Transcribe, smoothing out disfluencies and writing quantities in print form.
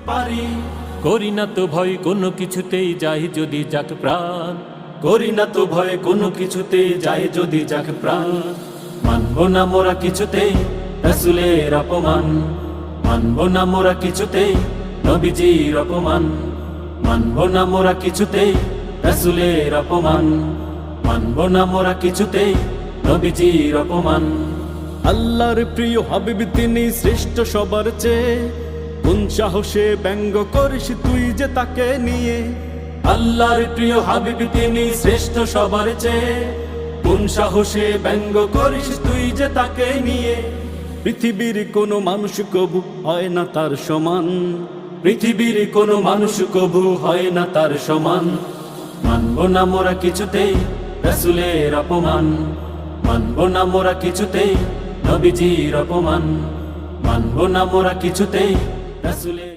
পারি করি না তো ভয় কোনো কিছুতেই যাই যদি যাক প্রাণ, করি না তো ভয় কোনো কিছুতেই যাই যদি যাক প্রাণ। মানবো না মোরা কিছুতেই রাসূলের অপমান, মানবো না মোরা কিছুতেই নবীজির অপমান, মানবো না মোরা কিছুতেই রাসূলের অপমান, মানবো না মোরা কিছুতেই নবীজির অপমান। আল্লাহর প্রিয় হাবিব তিনি শ্রেষ্ঠ সবার চেয়ে, কোন সাহসে ব্যঙ্গ করিস তুই যে তাকে নিয়ে। আল্লাহর প্রিয় হাবিব তিনি শ্রেষ্ঠ সবার চেয়ে, কোন সাহসে ব্যঙ্গ করিস তুই যে তাকে নিয়ে। পৃথিবীর কোনো মানুষ কবু হয় না তার সমান, পৃথিবীর কোনো মানুষ কবু হয় না তার সমান। মানবো না মোরা কিছুতেই রাসূলের অপমান, মানবো না মোরা কিছুতেই নবীজির অপমান, মানবো না মোরা কিছুতেই রাসূলের